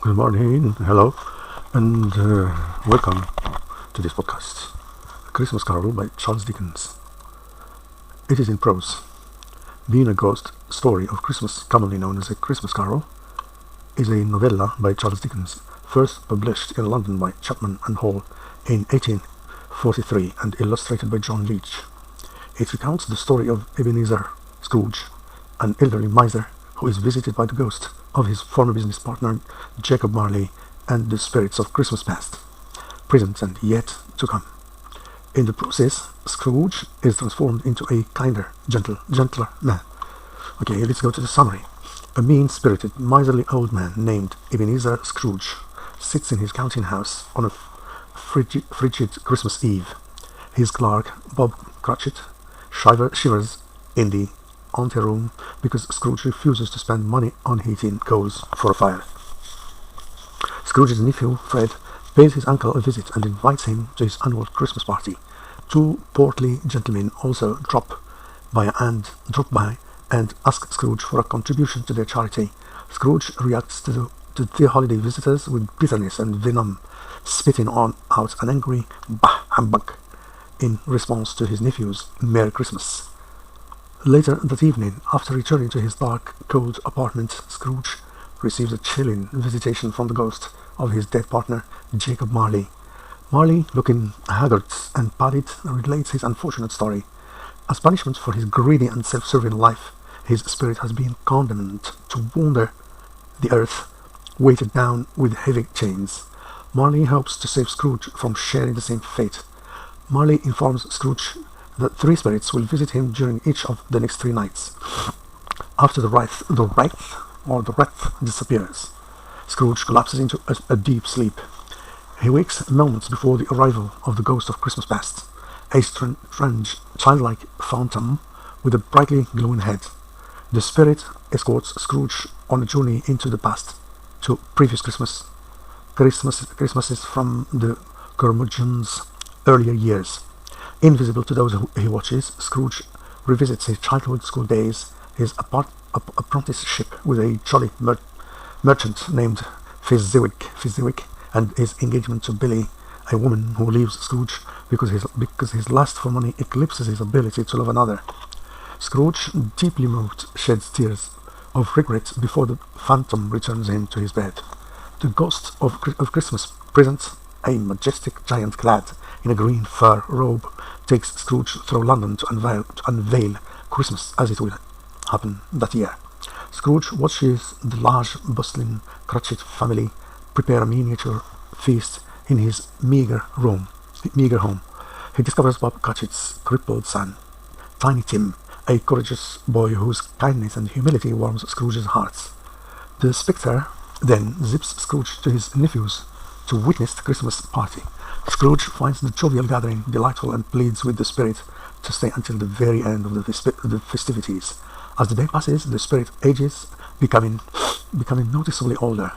Good morning, hello, and welcome to this podcast, A Christmas Carol by Charles Dickens. It is in prose. Being a Ghost story of Christmas, commonly known as A Christmas Carol, is a novella by Charles Dickens, first published in London by Chapman and Hall in 1843 and illustrated by John Leech. It recounts the story of Ebenezer Scrooge, an elderly miser who is visited by the ghost of his former business partner Jacob Marley and the spirits of Christmas past, present and yet to come. In the process, Scrooge is transformed into a kinder, gentler man. Okay, let's go to the summary. A mean-spirited, miserly old man named Ebenezer Scrooge sits in his counting house on a frigid Christmas Eve. His clerk, Bob Cratchit, shivers in the anteroom because Scrooge refuses to spend money on heating coals for a fire. Scrooge's nephew, Fred, pays his uncle a visit and invites him to his annual Christmas party. Two portly gentlemen also drop by and ask Scrooge for a contribution to their charity. Scrooge reacts to the holiday visitors with bitterness and venom, spitting out an angry "Bah, humbug" in response to his nephew's "Merry Christmas." Later that evening, after returning to his dark, cold apartment, Scrooge receives a chilling visitation from the ghost of his dead partner, Jacob Marley. Marley, looking haggard and pallid, relates his unfortunate story. As punishment for his greedy and self-serving life, his spirit has been condemned to wander the earth, weighted down with heavy chains. Marley hopes to save Scrooge from sharing the same fate. Marley informs Scrooge that three spirits will visit him during each of the next 3 nights. After the wraith disappears, Scrooge collapses into a deep sleep. He wakes moments before the arrival of the ghost of Christmas past, a strange, childlike phantom with a brightly glowing head. The spirit escorts Scrooge on a journey into the past to previous Christmases from the curmudgeon's earlier years. Invisible to those he watches, Scrooge revisits his childhood school days, his apprenticeship with a jolly merchant named Fezziwig, and his engagement to Billy, a woman who leaves Scrooge because his lust for money eclipses his ability to love another. Scrooge, deeply moved, sheds tears of regret before the phantom returns him to his bed. The ghost of Christmas present, a majestic giant clad in a green fur robe, takes Scrooge through London to unveil Christmas as it will happen that year. Scrooge watches the large, bustling Cratchit family prepare a miniature feast in his meager home. He discovers Bob Cratchit's crippled son, Tiny Tim, a courageous boy whose kindness and humility warms Scrooge's heart. The spectre then zips Scrooge to his nephew's to witness the Christmas party. Scrooge finds the jovial gathering delightful and pleads with the spirit to stay until the very end of the festivities. As the day passes, the spirit ages, becoming noticeably older.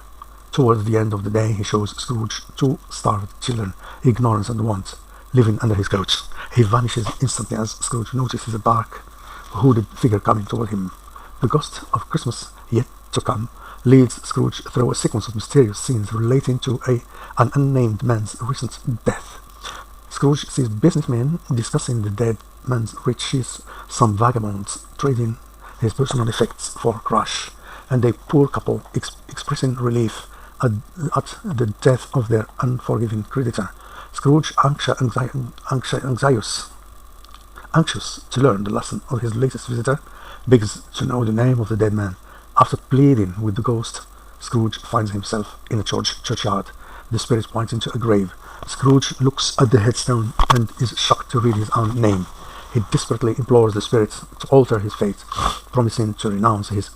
Towards the end of the day, he shows Scrooge 2 starved children, ignorance and want, living under his couch. He vanishes instantly as Scrooge notices a dark, hooded figure coming toward him. The ghost of Christmas yet to come leads Scrooge through a sequence of mysterious scenes relating to an unnamed man's recent death. Scrooge sees businessmen discussing the dead man's riches, some vagabonds trading his personal effects for cash, and a poor couple expressing relief at the death of their unforgiving creditor. Scrooge, anxious to learn the lesson of his latest visitor, begs to know the name of the dead man. After pleading with the ghost, Scrooge finds himself in a churchyard. The spirit points into a grave. Scrooge looks at the headstone and is shocked to read his own name. He desperately implores the spirit to alter his fate, promising to renounce his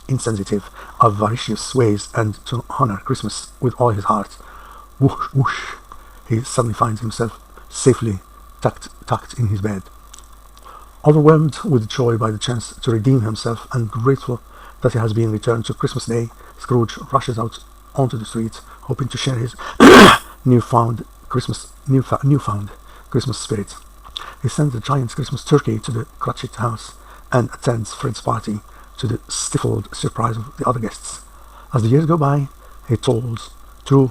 insensitive, avaricious ways and to honor Christmas with all his heart. Whoosh, whoosh! He suddenly finds himself safely tucked in his bed. Overwhelmed with joy by the chance to redeem himself and grateful that he has been returned to Christmas Day, Scrooge rushes out onto the street, hoping to share his newfound Christmas spirit. He sends a giant Christmas turkey to the Cratchit house and attends Fred's party, to the stifled surprise of the other guests. As the years go by, He holds true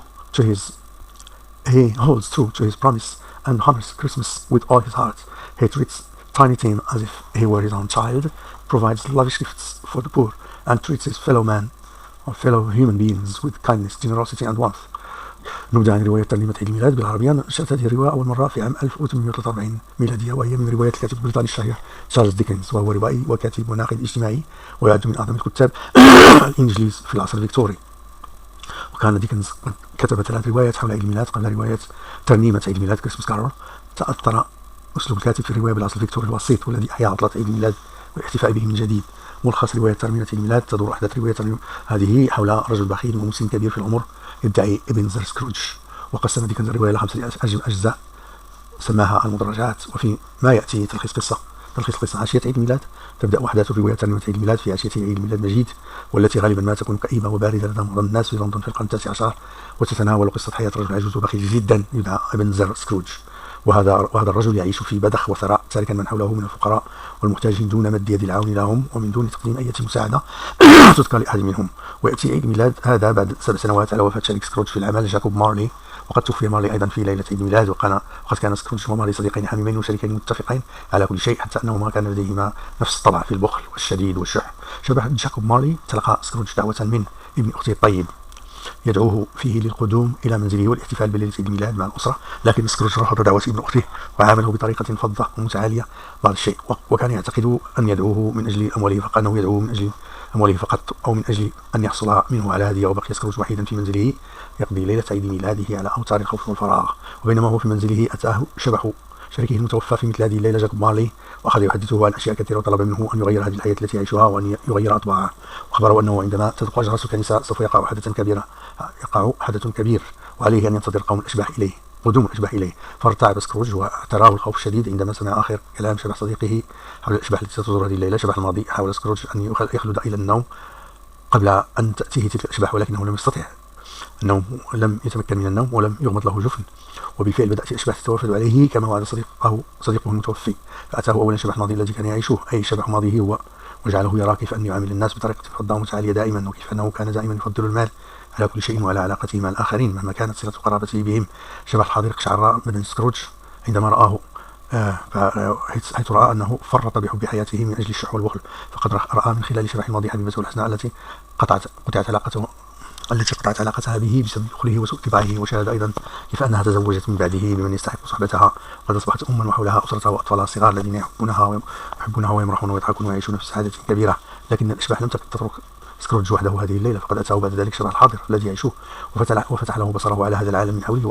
to his promise and honors Christmas with all his heart. He treats Tiny Tim as if he were his own child, provides lavish gifts for the poor, and treats his fellow human beings with kindness, generosity and warmth. نبدأ عن رواية ترنيمة عيد الميلاد بالعربية. نشأت هذه الرواية أول مرة في عام 1843 ميلادية، وهي من رواية الكاتب البريطاني الشهير تشارلز ديكنز، وهو روائي وكاتب وناقد اجتماعي ويعد من أعظم الكتاب الإنجليز في العصر الفيكتوري. وكان ديكنز قد كتب 3 روايات حول عيد الميلاد قبل رواية ترنيمة عيد الميلاد كريسماس كارول. تأثر أسلوب الكاتب في الرواية بالعصر الفيكتوري الوسيط، والذي أحيا عطلة عيد الميلاد والاحتفاء به من جديد. ملخص رواية ترنيمة عيد الميلاد: تدور أحداث رواية هذه حول رجل بخيل ومسن كبير في العمر يدعي ابنزر سكروج، وقسم ديكنز الرواية إلى 5 أجزاء سماها المدرجات. وفي ما يأتي تلخيص قصة عشية عيد الميلاد. تبدأ أحداث الرواية ترنيمة عيد الميلاد في عشية عيد الميلاد مجيد، والتي غالبا ما تكون كئيبة وباردة لدى معظم الناس في لندن في القرن 19، وتتناول قصة حياة رجل عجوز وبخيل جدا يدعى ابنزر سكروج. وهذا الرجل يعيش في بدخ وثراء، تاركا من حوله من الفقراء والمحتاجين دون مد يد العون لهم ومن دون تقديم أي مساعدة تذكر لأحد منهم. ويأتي عيد الميلاد هذا بعد 7 سنوات على وفاة شريك سكروج في العمل جاكوب مارلي، وقد توفي مارلي أيضا في ليلة عيد الميلاد. وقد كان سكروج ومارلي صديقين حميمين وشريكين متفقين على كل شيء، حتى أنهما كان لديهما نفس الطبع في البخل والشديد والشح. شبه جاكوب مارلي تلقى سكروج دعوة من ابن أخته الطيب يدعوه فيه للقدوم إلى منزله والاحتفال بليلة عيد الميلاد مع الأسرة، لكن سكروج رفض دعوة ابن أخته وعامله بطريقة فظة ومتعالية بعض الشيء، وكان يعتقد أن يدعوه من أجل أمواله فقط، أنه يدعوه من أجل أمواله فقط أو من أجل أن يحصل منه على هدية. وبقي سكروج وحيدا في منزله يقضي ليلة عيد ميلاده على أوتار الخوف والفراغ. وبينما هو في منزله أتاه شبح شريكه المتوفى في مثل هذه الليلة جاكوب مارلي، وأخذ يحدثه عن أشياء كثيرة، وطلب منه أن يغير هذه الحياة التي يعيشها وأن يغير أطباعها، وأخبره أنه عندما تدق أجراس الكنيسة سوف يقع حدث كبير وعليه أن ينتظر قدوم الأشباح إليه. فارتعب سكروج واعتراه الخوف الشديد عندما سمع آخر كلام شبح صديقه حول الأشباح التي ستزور هذه الليلة. شبح الماضي حاول سكروج أن يخلد إلى النوم قبل أن تأتيه تلك الأشباح، ولكنه لم يستطع. النوم لم يتمكن من النوم ولم يغمض له جفن، وبالفعل بدأت الأشباح تتوافد عليه كما وعد صديقه المتوفي. فأتاه أولا شبح الماضي الذي كان يعيشه، أي شبح ماضيه هو، وجعله يرى كيف أن يعامل الناس بطريقة فظة ومتعالية دائما، وكيف أنه كان دائما يفضل المال على كل شيء وعلى علاقته مع الآخرين مهما كانت صلة قرابته بهم. شبح الحاضر قشعر بدن سكروج عندما رآه، حيث رأى أنه فرط بحب حياته من أجل الشح والبخل. فقد رأى من خلال شبح الماضي حبيبته الحسناء التي قطعت علاقتها به بسبب بخله وسوء طباعه، وشاهد أيضا كيف أنها تزوجت من بعده بمن يستحق صحبتها، وقد أصبحت أما وحولها أسرتها وأطفالها الصغار الذين يحبونها ويمرحون ويضحكون ويعيشون في سعادة كبيرة. لكن الأشباح لم تترك سكروج وحده هذه الليلة، فقد أتاه بعد ذلك شبح الحاضر الذي يعيشه وفتح له بصره على هذا العالم من حوله،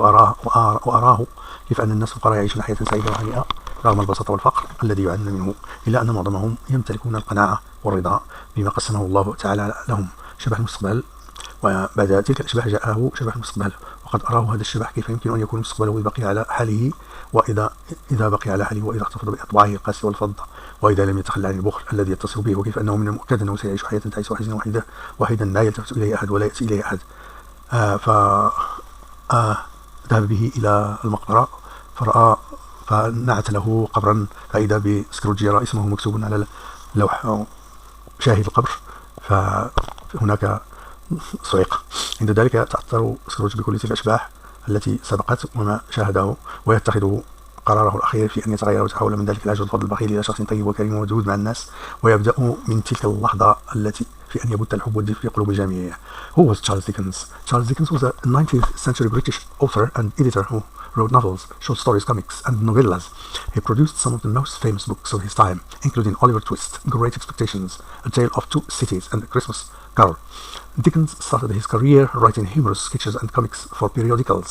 وأراه كيف أن الناس الفقراء يعيشون حياة سعيدة وهنيئة رغم البساطة والفقر الذي يعانون منه، إلا أن معظمهم يمتلكون القناعة والرضا بما قسمه الله تعالى لهم. شبح المستقبل. وبعد تلك الأشباح جاءه شبح المستقبل، وقد أراه هذا الشبح كيف يمكن أن يكون مستقبله إذا بقي على حاله، وإذا بقي على حاله، وإذا احتفظ بأطباعه القاسية والفضة، وإذا لم يتخلى عن البخل الذي يتصل به، وكيف أنه من المؤكد أنه سيعيش حياة تعيس وحزنا وحيدا لا يلتفت إليه أحد ولا يأتي إليه أحد. ذهب به إلى المقبرة فنعت له قبرا، فإذا بسكروج يرى اسمه مكتوب على لوح شاهد القبر، فهناك صعق. عند ذلك تأثر سكروج بكل تلك الأشباح التي سبقت وما شاهده، ويتخذ قراره الأخير في أن يتغير ويتحول من ذلك العجوز الفضل البخيل إلى شخص طيب وكريم وودود مع الناس، ويبدأ من تلك اللحظة التي في أن يبث الحب والدفء في قلوب الجميع. Who was Charles Dickens? Charles Dickens was a 19th century British author and editor who wrote novels, short stories, comics, and novellas. He produced some of the most famous books of his time, including Oliver Twist, Great Expectations, A Tale of Two Cities, and A Christmas Carol. Dickens started his career writing humorous sketches and comics for periodicals,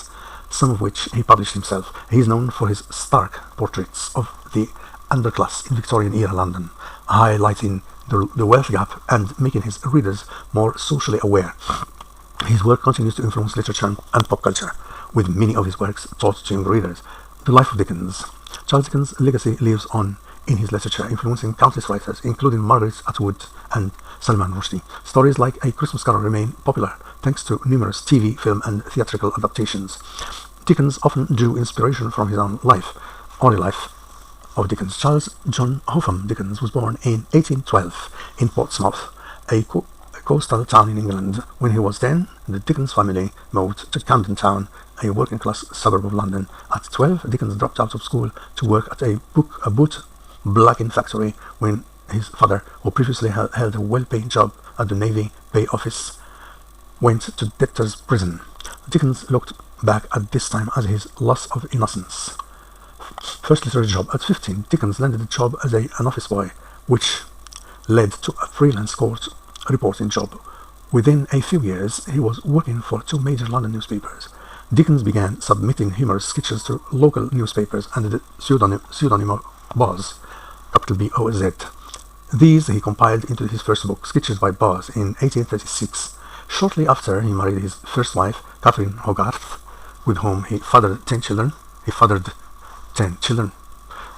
some of which he published himself. He is known for his stark portraits of the underclass in Victorian-era London, highlighting the wealth gap and making his readers more socially aware. His work continues to influence literature and pop culture, with many of his works taught to young readers. The life of Dickens. Charles Dickens' legacy lives on in his literature, influencing countless writers, including Margaret Atwood and Salman Rushdie. Stories like A Christmas Carol remain popular thanks to numerous TV, film, and theatrical adaptations. Dickens often drew inspiration from his own life. Early life of Dickens. Charles John Hotham Dickens was born in 1812 in Portsmouth, a coastal town in England. When he was 10, the Dickens family moved to Camden Town, a working-class suburb of London. At 12, Dickens dropped out of school to work at a boot blacking factory when his father, who previously held a well-paid job at the Navy Pay Office, went to debtor's prison. Dickens looked back at this time as his loss of innocence. First literary job. At 15, Dickens landed a job as an office boy, which led to a freelance court reporting job. Within a few years, he was working for 2 major London newspapers. Dickens began submitting humorous sketches to local newspapers under the pseudonym of Boz, capital B-O-Z. These he compiled into his first book, Sketches by Boz, in 1836. Shortly after, he married his first wife, Catherine Hogarth, with whom he fathered 10 children.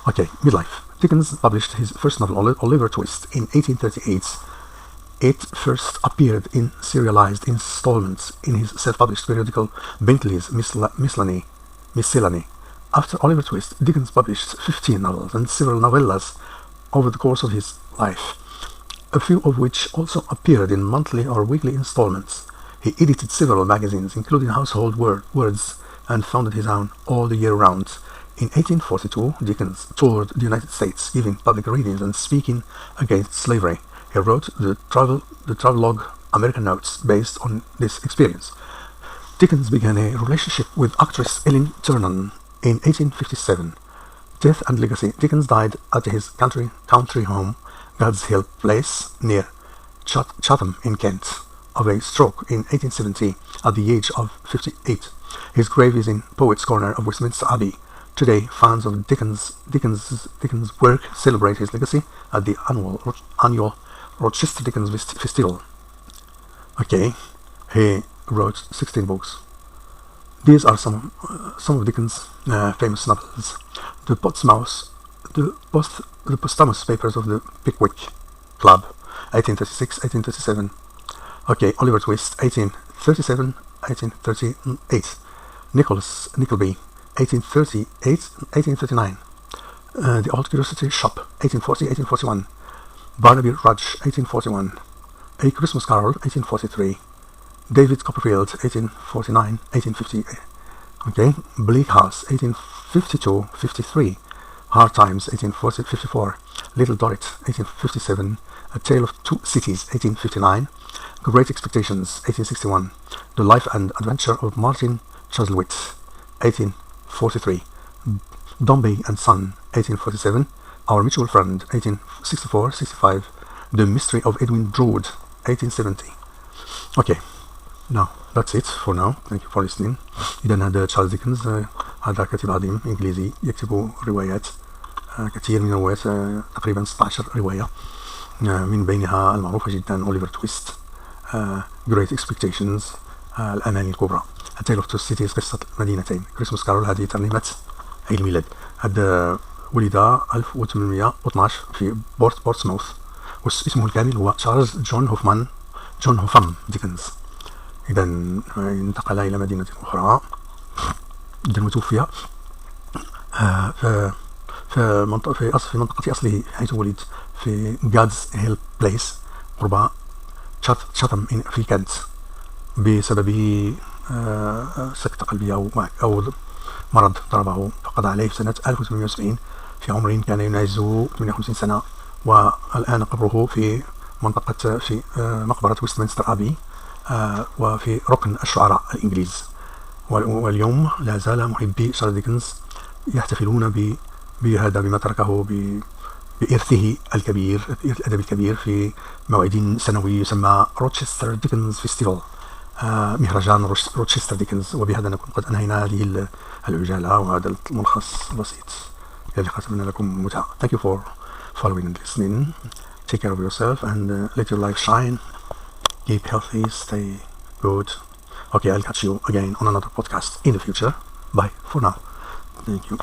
Okay, midlife. Dickens published his first novel, Oliver Twist, in 1838. It first appeared in serialized installments in his self-published periodical Bentley's Miscellany. After Oliver Twist, Dickens published 15 novels and several novellas over the course of his life, a few of which also appeared in monthly or weekly installments. He edited several magazines, including Household Words, and founded his own All the Year Round. In 1842, Dickens toured the United States, giving public readings and speaking against slavery. He wrote the travelogue American Notes based on this experience. Dickens began a relationship with actress Ellen Ternan in 1857. Death and legacy. Dickens died at his country home, God's Hill Place, near Chatham in Kent, of a stroke in 1870 at the age of 58. His grave is in Poets' Corner of Westminster Abbey. Today, fans of Dickens' work celebrate his legacy at the annual Rochester Dickens Festival. Okay, he wrote 16 books. These are some of Dickens' famous novels: the posthumous papers of the Pickwick Club, 1836-1837. Okay, Oliver Twist, 1837-1838. Nicholas Nickleby, 1838-1839. The Old Curiosity Shop, 1840-1841. Barnaby Rudge, 1841. A Christmas Carol, 1843. David Copperfield, 1849-1850. Okay, Bleak House, 1852-53. Hard Times, 1854. Little Dorrit, 1857. A Tale of Two Cities, 1859. Great Expectations, 1861. The Life and Adventure of Martin Chuzzlewit, 1843. Dombey and Son, 1847. Our Mutual Friend, 1864-65. The Mystery of Edwin Drood, 1870. Okay, now that's it for now. Thank you for listening. إذا هذا تشارلز ديكنز، هذا كاتب عظيم إنجليزي يكتب روايات، كثير من الروايات، تقريبا 16 رواية، من بينها المعروفة جدا أوليفر تويست، Great Expectations، الأماني الكبرى، A Tale of Two Cities، قصة مدينتين، كريسماس كارول، هذه ترنيمة عيد الميلاد. هذا ولد 1812 في بورتسموث، واسمه الكامل هو تشارلز جون هوفام ديكنز. إذا انتقل إلى مدينة أخرى، إذا وتوفي في منطقة أصله حيث ولد في God's Hill Place قرب شاتم في كنت، بسبب سكتة قلبية أو مرض ضربه، فقضى عليه في سنة 1870 في عمر كان يناهز 58 سنة. والآن قبره في مقبرة ويستمنستر أبي، وفي ركن الشعراء الإنجليز. واليوم لا زال محبي تشارلز ديكنز يحتفلون بهذا، بما تركه، بإرثه الكبير، إرث الأدب الكبير، في موعد سنوي يسمى روتشستر ديكنز فيستيفال، مهرجان روتشستر ديكنز. وبهذا نكون قد أنهينا هذه العجالة وهذا الملخص البسيط. إلى اللقاء، أتمنى لكم متعة. Thank you for following and listening. Take care of yourself and let your life shine. Keep healthy, stay good. Okay, I'll catch you again on another podcast in the future. Bye for now. Thank you.